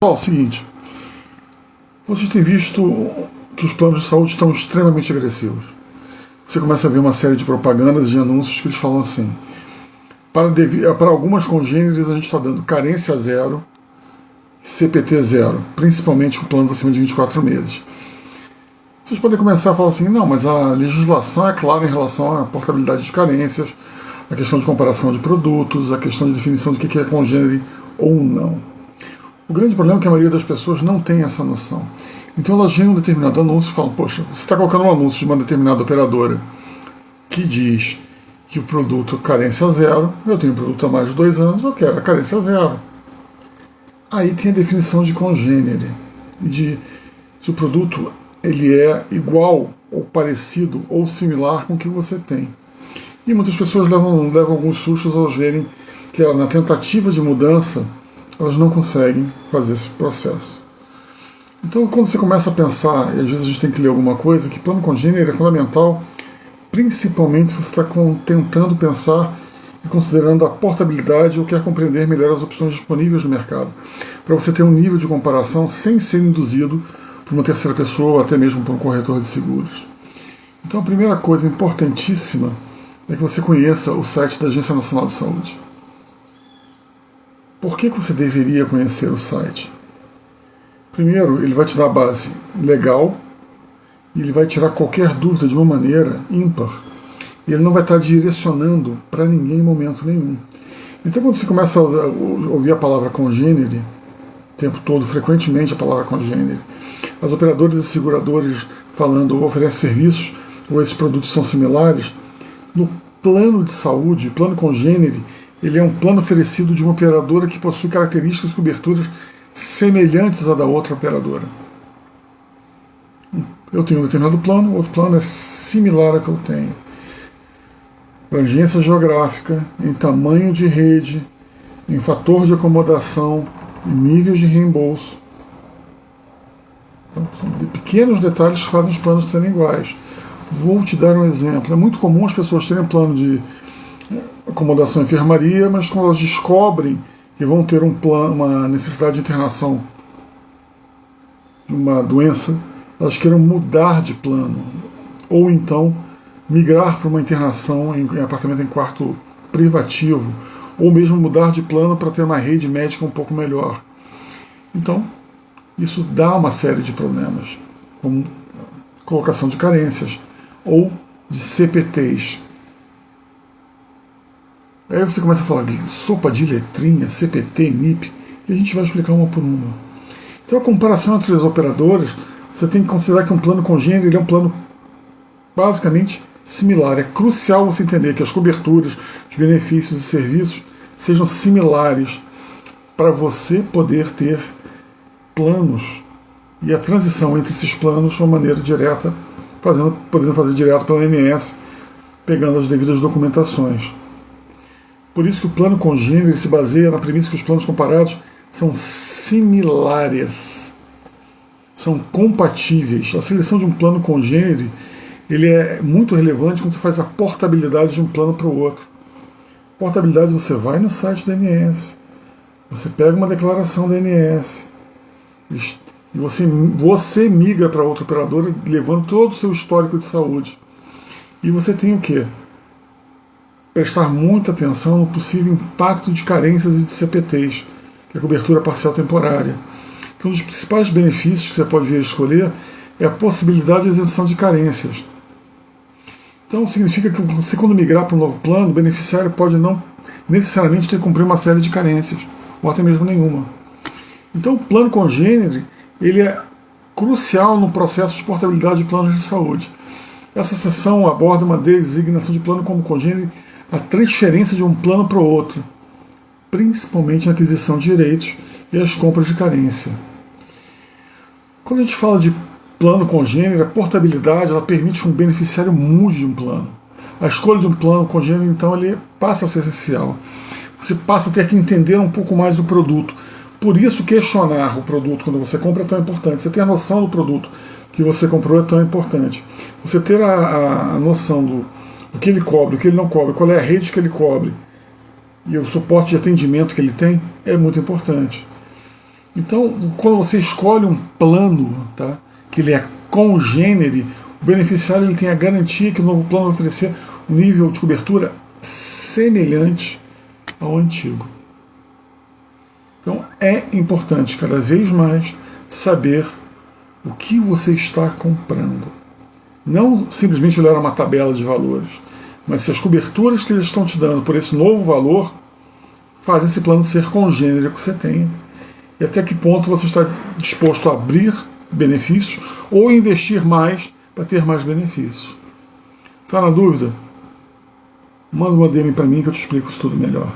Pessoal, é o seguinte, vocês têm visto que os planos de saúde estão extremamente agressivos. Você começa a ver uma série de propagandas e anúncios que eles falam assim: para algumas congêneres a gente está dando carência zero, CPT zero, principalmente com planos acima de 24 meses. Vocês podem começar a falar assim: não, mas a legislação é clara em relação à portabilidade de carências, a questão de comparação de produtos, a questão de definição do que é congênere ou não. O grande problema é que a maioria das pessoas não tem essa noção. Então elas veem um determinado anúncio e falam: poxa, você está colocando um anúncio de uma determinada operadora que diz que o produto carência zero, eu tenho um produto há mais de 2 anos, eu quero a carência zero. Aí tem a definição de congênere, de se o produto ele é igual ou parecido ou similar com o que você tem. E muitas pessoas levam alguns sustos ao verem que na tentativa de mudança elas não conseguem fazer esse processo. Então, quando você começa a pensar, e às vezes a gente tem que ler alguma coisa, que plano congênere é fundamental, principalmente se você está tentando pensar e considerando a portabilidade ou quer compreender melhor as opções disponíveis no mercado, para você ter um nível de comparação sem ser induzido por uma terceira pessoa ou até mesmo por um corretor de seguros. Então, a primeira coisa importantíssima é que você conheça o site da Agência Nacional de Saúde. Por que você deveria conhecer o site? Primeiro, ele vai te dar a base legal e ele vai tirar qualquer dúvida de uma maneira ímpar. E ele não vai estar direcionando para ninguém em momento nenhum. Então, quando você começa a ouvir a palavra congênere, o tempo todo, frequentemente a palavra congênere, as operadoras e seguradores falando ou oferecem serviços ou esses produtos são similares, no plano de saúde, plano congênere, ele é um plano oferecido de uma operadora que possui características e coberturas semelhantes à da outra operadora. Eu tenho um determinado plano, outro plano é similar ao que eu tenho. Abrangência geográfica, em tamanho de rede, em fator de acomodação, em níveis de reembolso. Então, são pequenos detalhes que fazem os planos serem iguais. Vou te dar um exemplo. É muito comum as pessoas terem um plano de acomodação em enfermaria, mas quando elas descobrem que vão ter uma necessidade de internação de uma doença, elas queiram mudar de plano, ou então migrar para uma internação em apartamento em quarto privativo, ou mesmo mudar de plano para ter uma rede médica um pouco melhor. Então, isso dá uma série de problemas, como colocação de carências, ou de CPTs. Aí você começa a falar de sopa de letrinha, CPT, NIP, e a gente vai explicar uma por uma. Então a comparação entre as operadoras, você tem que considerar que um plano congênere ele é um plano basicamente similar. É crucial você entender que as coberturas, os benefícios e serviços sejam similares para você poder ter planos e a transição entre esses planos de uma maneira direta, podendo fazer direto pela ANS, pegando as devidas documentações. Por isso que o plano congênere se baseia na premissa que os planos comparados são similares, são compatíveis. A seleção de um plano congênere ele é muito relevante quando você faz a portabilidade de um plano para o outro. Portabilidade, você vai no site da ANS, você pega uma declaração da ANS e você migra para outra operadora levando todo o seu histórico de saúde. E você tem o quê? Prestar muita atenção no possível impacto de carências e de CPTs, que é a cobertura parcial temporária. Que um dos principais benefícios que você pode vir a escolher é a possibilidade de isenção de carências. Então significa que você, quando migrar para um novo plano, o beneficiário pode não necessariamente ter que cumprir uma série de carências, ou até mesmo nenhuma. Então o plano congênere ele é crucial no processo de portabilidade de planos de saúde. Essa seção aborda uma designação de plano como congênere, a transferência de um plano para o outro, principalmente na aquisição de direitos e as compras de carência. Quando a gente fala de plano congênere, a portabilidade ela permite que um beneficiário mude de um plano. A escolha de um plano congênere, então, ele passa a ser essencial. Você passa a ter que entender um pouco mais o produto. Por isso, questionar o produto quando você compra é tão importante. Você ter a noção do produto que você comprou é tão importante. Você ter a noção do que ele cobre, o que ele não cobre, qual é a rede que ele cobre e o suporte de atendimento que ele tem é muito importante. Então, quando você escolhe um plano, tá, que ele é congênere, o beneficiário ele tem a garantia que o novo plano vai oferecer um nível de cobertura semelhante ao antigo. Então é importante cada vez mais saber o que você está comprando. Não simplesmente olhar uma tabela de valores, mas se as coberturas que eles estão te dando por esse novo valor fazem esse plano ser congênere que você tenha. E até que ponto você está disposto a abrir benefícios ou investir mais para ter mais benefícios. Está na dúvida? Manda uma DM para mim que eu te explico isso tudo melhor.